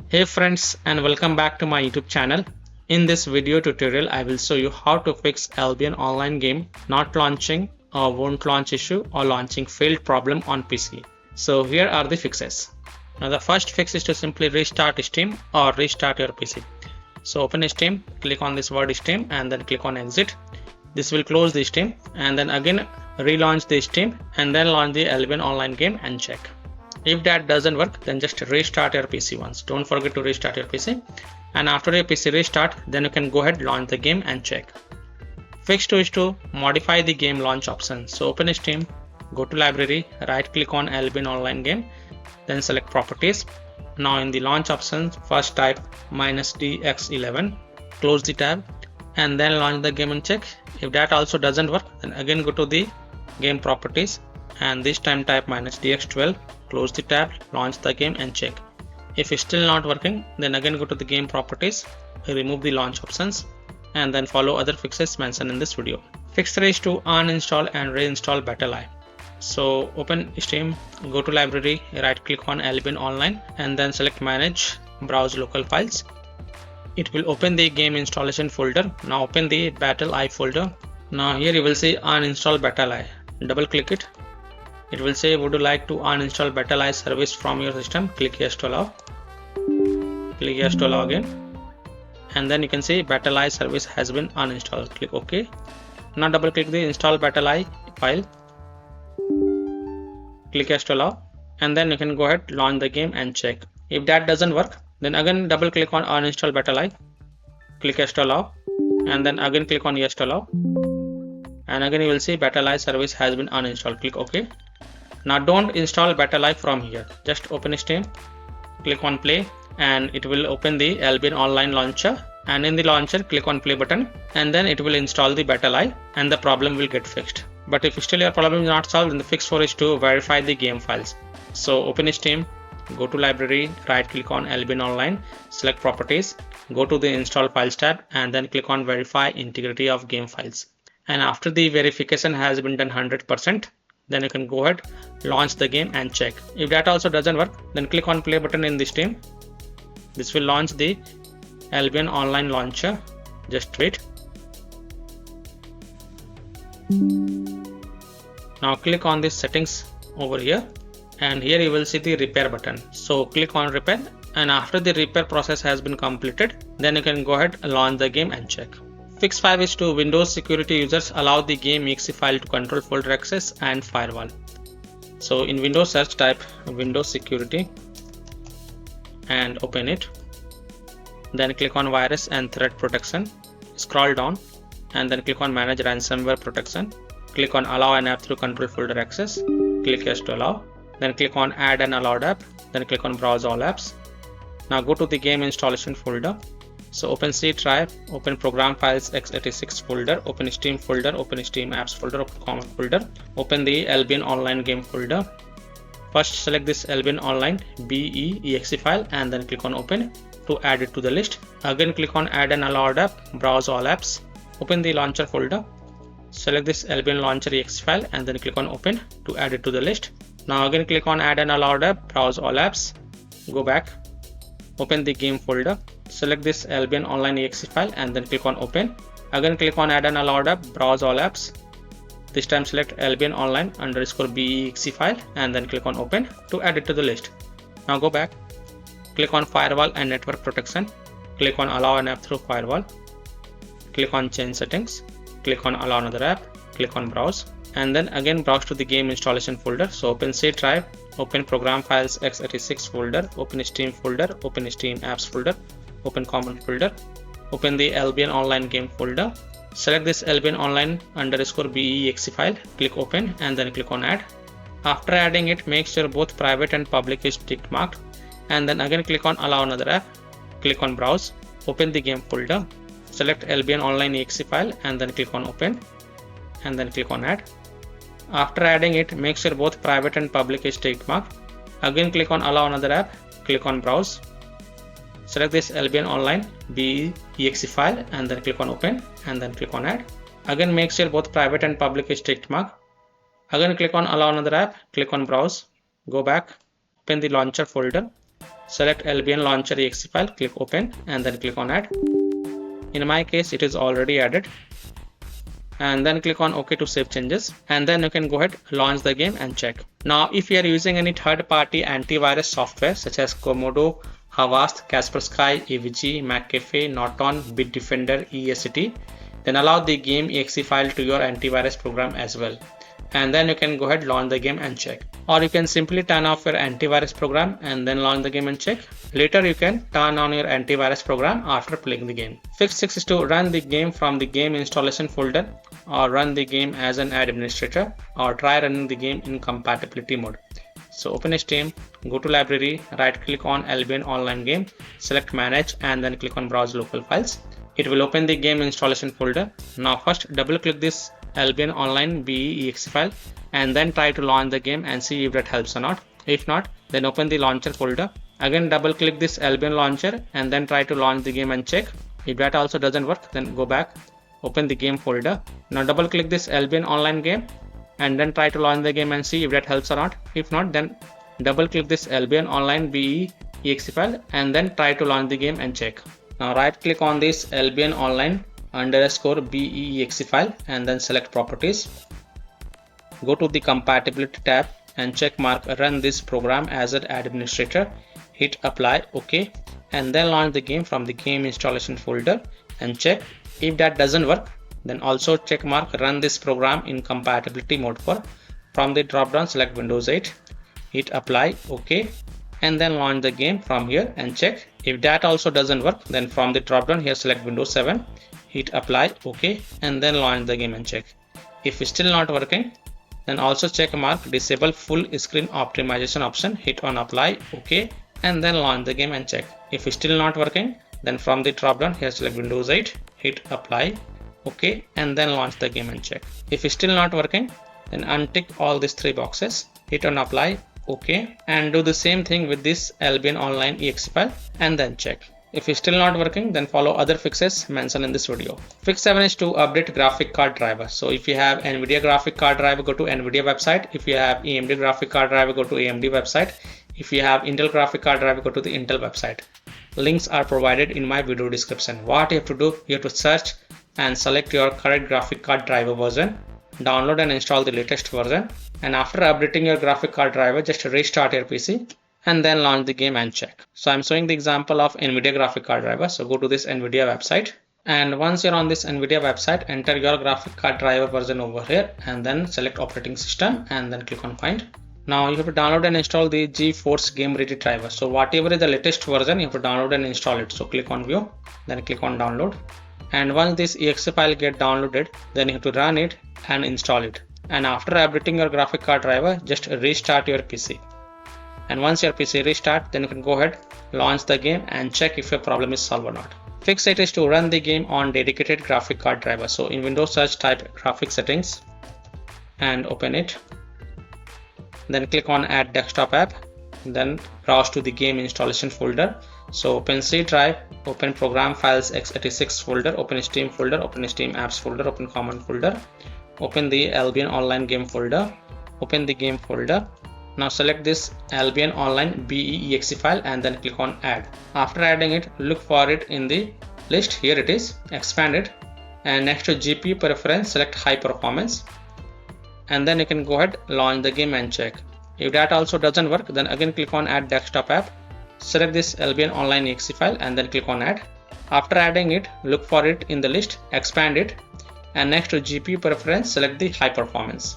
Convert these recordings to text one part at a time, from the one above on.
Hey friends, and welcome back to my YouTube channel. In this video tutorial I will show you how to fix Albion Online game not launching or won't launch issue or launching failed problem on PC. So here are the fixes. Now the first fix is to simply restart Steam or restart your PC. So open Steam, click on this word Steam and then click on exit. This will close the Steam and then again relaunch the Steam and then launch the Albion Online game and check. If that doesn't work, then just restart your PC once. Don't forget to restart your PC. And after your PC restart, then you can go ahead, launch the game and check. Fix 2 is to modify the game launch option. So open Steam, go to library, right click on Albion Online game, then select properties. Now in the launch options, first type -dx11, close the tab and then launch the game and check. If that also doesn't work, then again go to the game properties and this time type -dx12, close the tab, launch the game and check. If it's still not working, then again go to the game properties, remove the launch options and then follow other fixes mentioned in this video. Fix 3 is to uninstall and reinstall BattleEye. So open Steam, go to library, right click on Albion Online and then select manage, browse local files. It will open the game installation folder. Now open the BattleEye folder. Now here you will see uninstall BattleEye. Double click it. It will say, would you like to uninstall BattleEye service from your system? Click yes to allow. Click yes to allow again. And then you can see BattleEye service has been uninstalled. Click OK. Now double click the install BattleEye file. Click yes to allow. And then you can go ahead, launch the game and check. If that doesn't work, then again double click on uninstall BattleEye. Click yes to allow. And then again click on yes to allow. And again you will see BattleEye service has been uninstalled. Click OK. Now don't install BattleEye from here. Just open Steam, click on play and it will open the Albion Online launcher, and in the launcher click on play button and then it will install the BattleEye and the problem will get fixed. But if still your problem is not solved, then the fix 4 is to verify the game files. So open Steam, go to library, right click on Albion Online, select properties, go to the install files tab and then click on verify integrity of game files. And after the verification has been done 100%, then you can go ahead, launch the game and check. If that also doesn't work, then click on play button in the Steam. This will launch the Albion Online launcher. Just wait. Now click on the settings over here and here you will see the repair button. So click on repair and after the repair process has been completed, then you can go ahead, launch the game and check. Fix 5 is to Windows security users allow the game exe file to control folder access and firewall. So in Windows search type Windows security and open it. Then click on virus and threat protection. Scroll down and then click on manage ransomware protection. Click on allow an app through control folder access. Click yes to allow. Then click on add an allowed app. Then click on browse all apps. Now go to the game installation folder. So open C drive, open program files x86 folder, open Steam folder, open Steam apps folder, open common folder, open the Albion Online game folder. First select this Albion Online exe file and then click on open to add it to the list. Again click on add an allowed app, browse all apps, open the launcher folder, select this Albion launcher exe file and then click on open to add it to the list. Now again click on add an allowed app, browse all apps, go back, open the game folder, select this Albion Online exe file and then click on open. Again click on add an allowed app, browse all apps. This time select Albion Online _exe file and then click on open to add it to the list. Now go back, click on firewall and network protection, click on allow an app through firewall, click on change settings, click on allow another app, click on browse and then again browse to the game installation folder. So open C drive, open program files x86 folder, open Steam folder, open Steam apps folder, open common folder, open the Albion Online game folder, select this Albion Online _exe file, click open and then click on add. After adding it, make sure both private and public is tick marked and then again click on allow another app, click on browse, open the game folder, select Albion Online exe file and then click on open and then click on add. After adding it, make sure both private and public is tick marked. Again click on allow another app, click on browse, select this Albion Online exe file and then click on open and then click on add. Again make sure both private and public is tick marked. Again click on allow another app, click on browse, go back, open the launcher folder, select Albion Launcher exe file, click open and then click on add. In my case it is already added, and then click on OK to save changes, and then you can go ahead, launch the game and check. Now if you are using any third-party antivirus software such as Komodo, Avast, Kaspersky, AVG, McAfee, Norton, Bitdefender, EST, then allow the game exe file to your antivirus program as well, and then you can go ahead, launch the game and check. Or you can simply turn off your antivirus program and then launch the game and check. Later you can turn on your antivirus program after playing the game. Fix 6 is to run the game from the game installation folder, or run the game as an administrator, or try running the game in compatibility mode. So open Steam, go to library, right click on Albion Online game, select manage and then click on browse local files. It will open the game installation folder. Now first double click this Albion Online BE exe file and then try to launch the game and see if that helps or not. If not, then open the launcher folder. Again double click this Albion launcher and then try to launch the game and check. If that also doesn't work, then go back, open the game folder. Now double click this Albion Online game and then try to launch the game and see if that helps or not. If not, then double click this Albion Online BE exe file and then try to launch the game and check. Now right click on this Albion Online _BE exe file and then select properties. Go to the compatibility tab and check mark run this program as an administrator. Hit apply, OK, and then launch the game from the game installation folder and check. If that doesn't work, then also check mark run this program in compatibility mode for. From the drop down select Windows 8, hit apply, OK, and then launch the game from here and check. If that also doesn't work, then from the drop down here select Windows 7, hit apply, OK, and then launch the game and check. If it's still not working, then also check mark disable full screen optimization option, hit on apply, OK, and then launch the game and check. If it's still not working, then from the drop down here select Windows 8, hit apply, OK, and then launch the game and check. If it's still not working, then untick all these 3 boxes, hit on apply, OK, and do the same thing with this Albion Online exe file and then check. If it's still not working, then follow other fixes mentioned in this video. Fix 7 is to update graphic card driver. So if you have NVIDIA graphic card driver, go to NVIDIA website. If you have AMD graphic card driver, go to AMD website. If you have Intel graphic card driver, go to the Intel website. Links are provided in my video description. What you have to do, you have to search and select your correct graphic card driver version, download and install the latest version, and after updating your graphic card driver, just restart your PC and then launch the game and check. So I'm showing the example of NVIDIA graphic card driver. So go to this NVIDIA website, and once you're on this NVIDIA website, enter your graphic card driver version over here and then select operating system and then click on find. Now you have to download and install the GeForce Game Ready driver. So whatever is the latest version, you have to download and install it. So click on view, then click on download, and once this exe file get downloaded, then you have to run it and install it. And after updating your graphic card driver, just restart your PC. And once your PC restart, then you can go ahead, launch the game and check if your problem is solved or not. Fix 8 is to run the game on dedicated graphic card driver. So in Windows search, type graphic settings and open it. Then click on add desktop app, then browse to the game installation folder. So open C drive, open program files x86 folder, open Steam folder, open Steam apps folder, open common folder, open the Albion Online game folder, open the game folder. Now select this Albion Online BE exe file and then click on add. After adding it, look for it in the list. Here it is, expand it, and next to GPU preference, select high performance, and then you can go ahead, launch the game and check. If that also doesn't work, then again click on add desktop app, select this Albion Online exe file and then click on add. After adding it, look for it in the list, expand it, and next to GPU preference, select the high performance,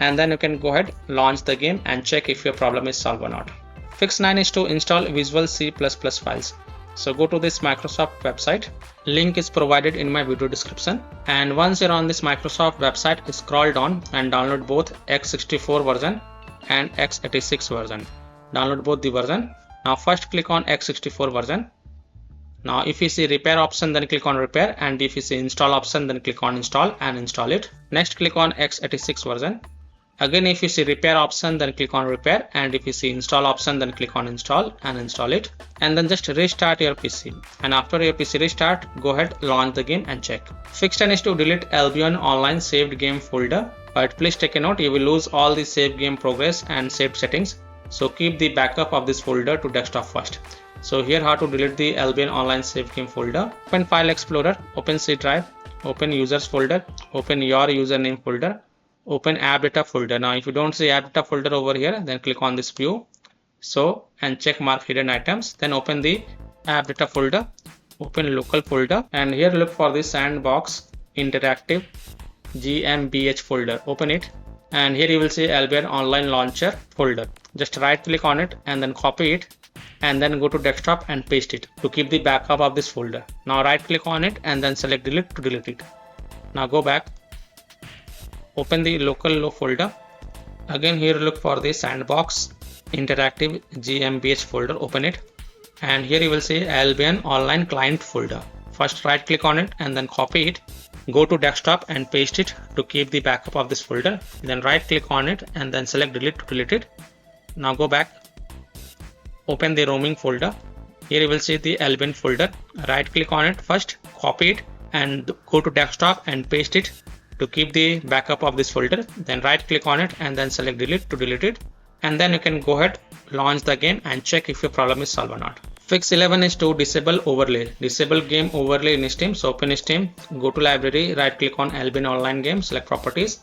and then you can go ahead, launch the game and check if your problem is solved or not. Fix 9 is to install Visual C++ files. So go to this Microsoft website, link is provided in my video description, and once you're on this Microsoft website, scroll down and download both x64 version and x86 version. Download both the version. Now first click on x64 version. Now if you see repair option, then click on repair, and if you see install option, then click on install and install it. Next click on x86 version. Again, if you see repair option, then click on repair, and if you see install option, then click on install and install it, and then just restart your PC. And after your PC restart, go ahead, launch the game and check. Fix 10 is to delete Albion Online saved game folder, but please take a note, you will lose all the saved game progress and saved settings So keep the backup of this folder to desktop first. So here how to delete the Albion Online save game folder. Open File Explorer, open C drive, open Users folder, open your username folder, open App Data folder. Now if you don't see App Data folder over here, then click on this view. So and check mark hidden items. Then open the App Data folder, open local folder, and here look for the Sandbox Interactive GmbH folder. Open it, and here you will see Albion Online Launcher folder. Just right click on it and then copy it, and then go to desktop and paste it to keep the backup of this folder. Now right click on it and then select delete to delete it. Now go back, open the local folder. Again here look for the Sandbox Interactive GmbH folder. Open it, and here you will see Albion Online Client folder. First right click on it and then copy it, go to desktop and paste it to keep the backup of this folder. Then right click on it and then select delete to delete it. Now go back, open the roaming folder. Here you will see the Albion folder. Right click on it first, copy it and go to desktop and paste it to keep the backup of this folder. Then right click on it and then select delete to delete it. And then you can go ahead, launch the game and check if your problem is solved or not. Fix 11 is to disable overlay. Disable game overlay in Steam. So open Steam, go to library, right click on Albion Online game, select properties.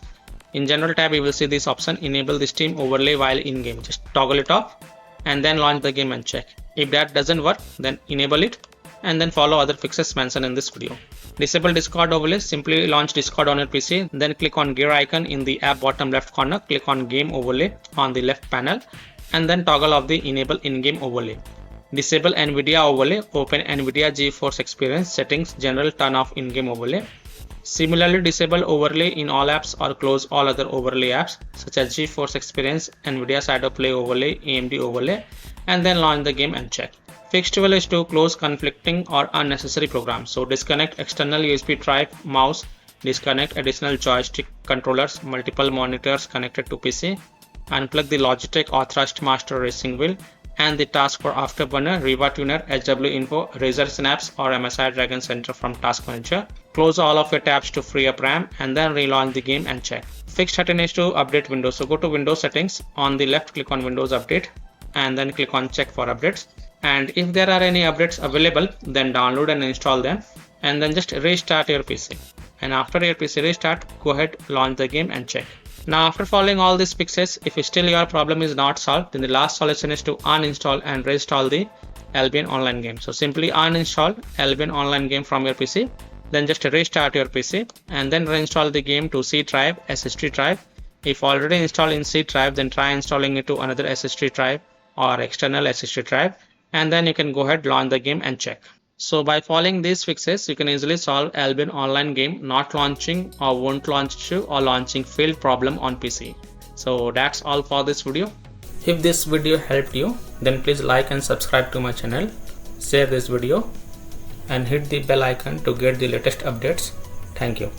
In general tab you will see this option, enable the Steam overlay while in game. Just toggle it off and then launch the game and check. If that doesn't work, then enable it and then follow other fixes mentioned in this video. Disable Discord overlay. Simply launch Discord on your PC, then click on gear icon in the app bottom left corner, click on game overlay on the left panel, and then toggle off the enable in-game overlay. Disable NVIDIA overlay. Open NVIDIA GeForce Experience settings, general, turn off in-game overlay. Similarly, disable overlay in all apps or close all other overlay apps such as GeForce Experience, NVIDIA Shadow Play overlay, AMD overlay, and then launch the game and check. Fix 12 is to close conflicting or unnecessary programs. So disconnect external USB drive, mouse, disconnect additional joystick controllers, multiple monitors connected to PC, unplug the Logitech Authorized Master Racing Wheel and the task for Afterburner, Riva Tuner, HW Info, Razer Synapse or MSI Dragon Center from Task Manager. Close all of your tabs to free up RAM and then relaunch the game and check. Fix 13 is to update Windows. So go to Windows settings, on the left click on Windows Update and then click on check for updates. And if there are any updates available, then download and install them and then just restart your PC. And after your PC restart, go ahead, launch the game and check. Now after following all these fixes, if still your problem is not solved, then the last solution is to uninstall and reinstall the Albion Online game. So simply uninstall Albion Online game from your PC, then just restart your PC and then reinstall the game to C drive, SSD drive. If already installed in C drive, then try installing it to another SSD drive or external SSD drive, and then you can go ahead, launch the game and check. So by following these fixes, you can easily solve Albion Online game not launching or won't launch issue or launching failed problem on PC. So that's all for this video. If this video helped you, then please like and subscribe to my channel, share this video and hit the bell icon to get the latest updates. Thank you.